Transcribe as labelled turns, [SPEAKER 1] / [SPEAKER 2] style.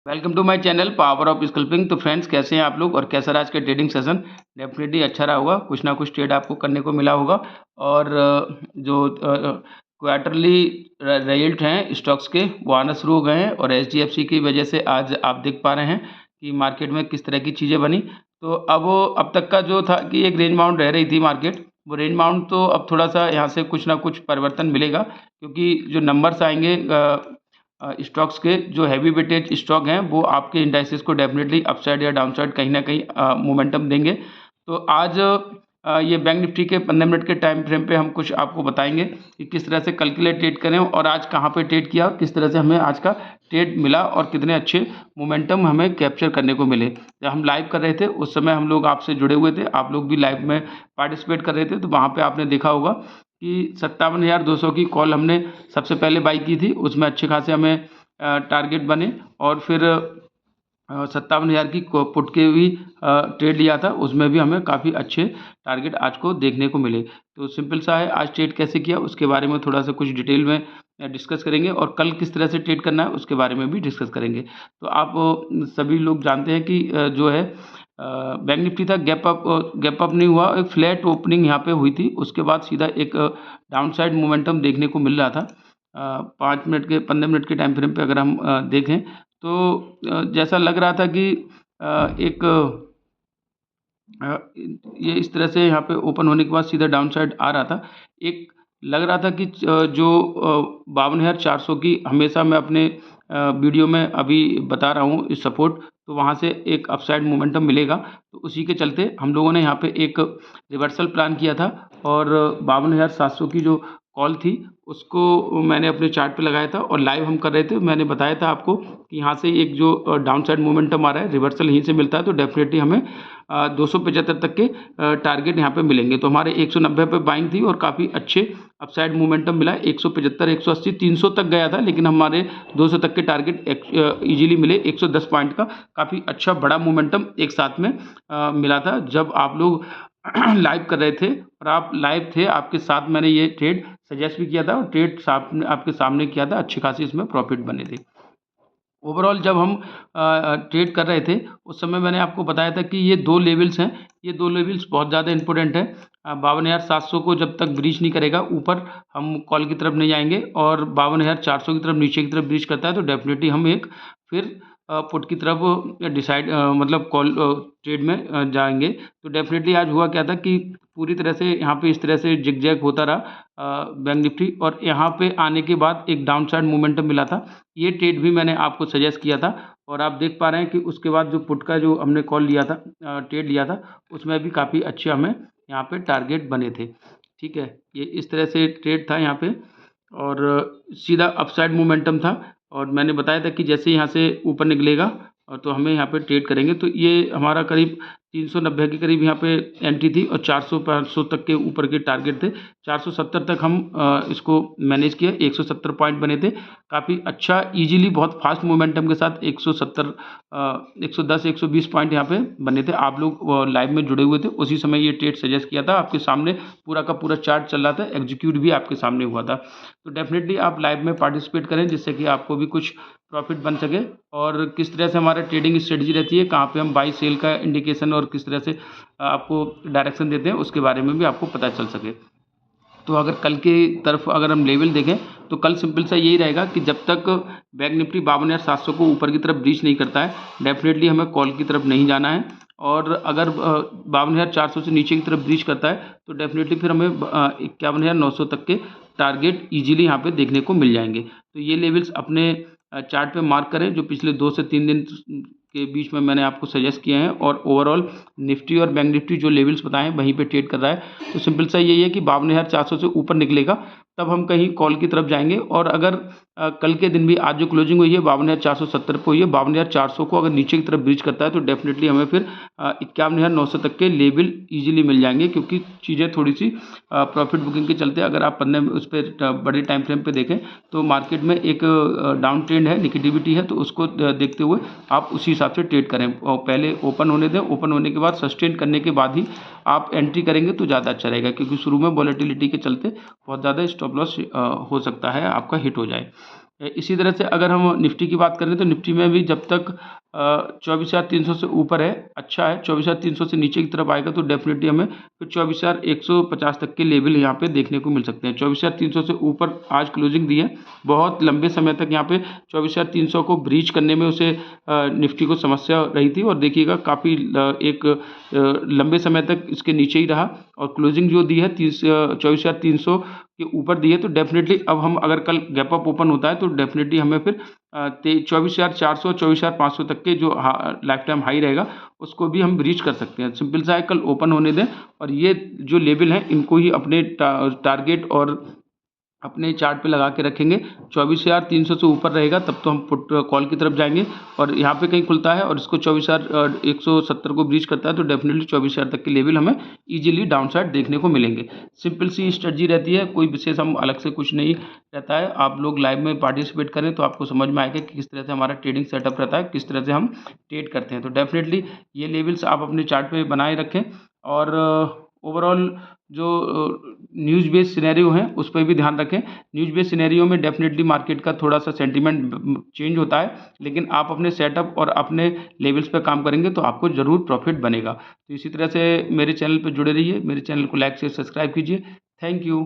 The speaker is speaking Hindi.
[SPEAKER 1] Welcome to my channel power of sculpting. तो फ्रेंड्स, कैसे हैं आप लोग और कैसा रहा आज का ट्रेडिंग सेशन। डेफिनेटली अच्छा रहा होगा, कुछ ना कुछ ट्रेड आपको करने को मिला होगा। और जो क्वार्टरली रिजल्ट हैं स्टॉक्स के वो आना शुरू हो गए हैं और एचडीएफसी की वजह से आज आप देख पा रहे हैं कि मार्केट में किस तरह की चीज़ें बनी। तो अब तक का जो था कि एक रेंज बाउंड रह रही थी मार्केट, वो रेंज बाउंड तो अब थोड़ा सा यहाँ से कुछ ना कुछ परिवर्तन मिलेगा, क्योंकि जो नंबर्स आएंगे स्टॉक्स के, जो हैवी वेटेज स्टॉक हैं वो आपके इंडाइसेस को डेफिनेटली अपसाइड या डाउनसाइड कहीं ना कहीं मोमेंटम देंगे। तो आज ये बैंक निफ्टी के 15 मिनट के टाइम फ्रेम पे हम कुछ आपको बताएंगे कि किस तरह से कल के लिए ट्रेड करें और आज कहाँ पे ट्रेड किया और किस तरह से हमें आज का ट्रेड मिला और कितने अच्छे मोमेंटम हमें कैप्चर करने को मिले। जब हम लाइव कर रहे थे उस समय हम लोग आपसे जुड़े हुए थे, आप लोग भी लाइव में पार्टिसिपेट कर रहे थे, तो वहाँ पर आपने देखा होगा कि 57,200 की कॉल हमने सबसे पहले बाई की थी। उसमें अच्छे खासे हमें टारगेट बने और फिर 57,000 की पुट के भी ट्रेड लिया था, उसमें भी हमें काफ़ी अच्छे टारगेट आज को देखने को मिले। तो सिंपल सा है, आज ट्रेड कैसे किया उसके बारे में थोड़ा सा कुछ डिटेल में डिस्कस करेंगे और कल किस तरह से ट्रेड करना है उसके बारे में भी डिस्कस करेंगे। तो आप सभी लोग जानते हैं कि जो है बैंक निफ्टी था, गैप अप नहीं हुआ, एक फ्लैट ओपनिंग यहाँ पे हुई थी, उसके बाद सीधा एक डाउन साइड मोमेंटम देखने को मिल रहा था। 5 मिनट के 15 मिनट के टाइम फ्रेम पे अगर हम देखें तो जैसा लग रहा था कि एक ये इस तरह से यहाँ पे ओपन होने के बाद सीधा डाउन साइड आ रहा था। एक लग रहा था कि जो 52,400 की हमेशा मैं अपने वीडियो में अभी बता रहा हूँ इस सपोर्ट, तो वहाँ से एक अपसाइड मोमेंटम मिलेगा। तो उसी के चलते हम लोगों ने यहाँ पे एक रिवर्सल प्लान किया था और 52,700 की जो कॉल थी उसको मैंने अपने चार्ट पे लगाया था और लाइव हम कर रहे थे। मैंने बताया था आपको कि यहाँ से एक जो डाउन साइड मोमेंटम आ रहा है, रिवर्सल यहीं से मिलता है, तो डेफिनेटली हमें 275 तक के टारगेट यहाँ पे मिलेंगे। तो हमारे 190 पे बाइंग थी और काफ़ी अच्छे अपसाइड मोमेंटम मिला। 175, 180, 300 तक गया था, लेकिन हमारे 200 तक के टारगेट इजीली मिले। 110 पॉइंट का काफ़ी अच्छा बड़ा मोमेंटम एक साथ में मिला था जब आप लोग लाइव कर रहे थे और आप लाइव थे, आपके साथ मैंने ये ट्रेड सजेस्ट भी किया था और ट्रेड आपके सामने किया था। अच्छे खासे इसमें प्रॉफिट बने थे। ओवरऑल जब हम ट्रेड कर रहे थे उस समय मैंने आपको बताया था कि ये 2 लेवल्स हैं, ये 2 लेवल्स बहुत ज़्यादा इंपॉर्टेंट है। 52,700 को जब तक ब्रीच नहीं करेगा ऊपर, हम कॉल की तरफ नहीं आएंगे और 52,400 की तरफ नीचे की तरफ ब्रीच करता है तो डेफिनेटली हम एक फिर पुट की तरफ डिसाइड मतलब कॉल ट्रेड में जाएंगे। तो डेफिनेटली आज हुआ क्या था कि पूरी तरह से यहाँ पे इस तरह से जिग-जैग होता रहा बैंक निफ्टी और यहाँ पे आने के बाद एक डाउन साइड मोमेंटम मिला था। ये ट्रेड भी मैंने आपको सजेस्ट किया था और आप देख पा रहे हैं कि उसके बाद जो पुट का जो हमने कॉल लिया था, ट्रेड लिया था, उसमें भी काफ़ी अच्छे हमें यहाँ पे टारगेट बने थे। ठीक है, ये इस तरह से ट्रेड था यहाँ पे और सीधा अपसाइड मोमेंटम था और मैंने बताया था कि जैसे यहाँ से ऊपर निकलेगा और तो हमें यहाँ पे ट्रेड करेंगे। तो ये हमारा करीब 390 के करीब यहाँ पे एंट्री थी और 400-500 तक के ऊपर के टारगेट थे। 470 तक हम इसको मैनेज किया, 170 पॉइंट बने थे। काफ़ी अच्छा ईज़िली बहुत फास्ट मोमेंटम के साथ 170 110 120 पॉइंट यहाँ पे बने थे। आप लोग लाइव में जुड़े हुए थे, उसी समय ये ट्रेड सजेस्ट किया था, आपके सामने पूरा का पूरा चार्ट चल रहा था, एग्जीक्यूट भी आपके सामने हुआ था। तो डेफिनेटली आप लाइव में पार्टिसिपेट करें जिससे कि आपको भी कुछ प्रॉफिट बन सके और किस तरह से हमारा ट्रेडिंग स्ट्रेटजी रहती है, कहाँ पे हम बाई सेल का इंडिकेशन और किस तरह से आपको डायरेक्शन देते हैं उसके बारे में भी आपको पता चल सके। तो अगर कल की तरफ अगर हम लेवल देखें तो कल सिंपल सा यही रहेगा कि जब तक बैंक निफ्टी 52,700 को ऊपर की तरफ ब्रीच नहीं करता है, डेफिनेटली हमें कॉल की तरफ नहीं जाना है और अगर 52,400 से नीचे की तरफ ब्रीच करता है तो डेफिनेटली फिर हमें 51,900 तक के टारगेट ईजिली यहाँ पे देखने को मिल जाएंगे। तो ये लेवल्स अपने चार्ट पे मार्क करें जो पिछले 2 से 3 दिन के बीच में मैंने आपको सजेस्ट किए हैं और ओवरऑल निफ्टी और बैंक निफ्टी जो लेवल्स बताए हैं वहीं पे ट्रेड कर रहा है। तो सिंपल सा यही है कि 52,400 से ऊपर निकलेगा तब हम कहीं कॉल की तरफ जाएंगे और अगर कल के दिन भी आज जो क्लोजिंग हुई है 52,470 पे हुई है, 52,400 को अगर नीचे की तरफ ब्रीच करता है तो डेफिनेटली हमें फिर 51,900 तक के लेवल ईजिली मिल जाएंगे, क्योंकि चीज़ें थोड़ी सी प्रॉफिट बुकिंग के चलते अगर आप 15 उस पर बड़े टाइम फ्रेम पे देखें तो मार्केट में एक डाउन ट्रेंड है, निगेटिविटी है, तो उसको देखते हुए आप उसी हिसाब से ट्रेड करें और पहले ओपन होने दें। ओपन होने के बाद सस्टेन करने के बाद ही आप एंट्री करेंगे तो ज़्यादा अच्छा रहेगा, क्योंकि शुरू में वॉलेटिलिटी के चलते बहुत ज़्यादा स्टॉप लॉस हो सकता है आपका हिट हो जाए। इसी तरह से अगर हम निफ्टी की बात करें तो निफ्टी में भी जब तक 24,300 से ऊपर है, अच्छा है, 24,300 से नीचे की तरफ आएगा तो डेफ़िनेटली हमें फिर 24,150 तक के लेवल यहाँ पे देखने को मिल सकते हैं। 24,300 से ऊपर आज क्लोजिंग दी है, बहुत लंबे समय तक यहाँ पे 24,300 को ब्रीच करने में उसे निफ्टी को समस्या रही थी और देखिएगा काफ़ी एक लंबे समय तक इसके नीचे ही रहा और क्लोजिंग जो दी है 24,300 के ऊपर दी है, तो डेफ़िनेटली अब हम अगर कल गैप अप ओपन होता है तो डेफ़िनेटली हमें फिर 24,400 24,500 तक के जो लाइफ टाइम हाई रहेगा उसको भी हम ब्रीच कर सकते हैं। सिंपल सा है, कल ओपन होने दें और ये जो लेवल हैं इनको ही अपने टारगेट और अपने चार्ट पे लगा के रखेंगे। 24,300 से ऊपर रहेगा तब तो हम पुट कॉल की तरफ जाएंगे और यहाँ पे कहीं खुलता है और इसको 24,170 को ब्रीच करता है तो डेफिनेटली 24,000 तक के लेवल हमें इजीली डाउन साइड देखने को मिलेंगे। सिंपल सी स्ट्रेटजी रहती है, कोई विशेष हम अलग से कुछ नहीं रहता है। आप लोग लाइव में पार्टिसिपेट करें तो आपको समझ में आएगा कि किस तरह से हमारा ट्रेडिंग सेटअप रहता है, किस तरह से हम ट्रेड करते हैं। तो डेफिनेटली ये लेवल्स आप अपने चार्ट पे बनाए रखें और ओवरऑल जो न्यूज़ बेस्ड सिनेरियो हैं उस पर भी ध्यान रखें। न्यूज़ बेस्ड सिनेरियो में डेफिनेटली मार्केट का थोड़ा सा सेंटीमेंट चेंज होता है, लेकिन आप अपने सेटअप और अपने लेवल्स पे काम करेंगे तो आपको ज़रूर प्रॉफिट बनेगा। तो इसी तरह से मेरे चैनल पे जुड़े रहिए, मेरे चैनल को लाइक शेयर सब्सक्राइब कीजिए। Thank you.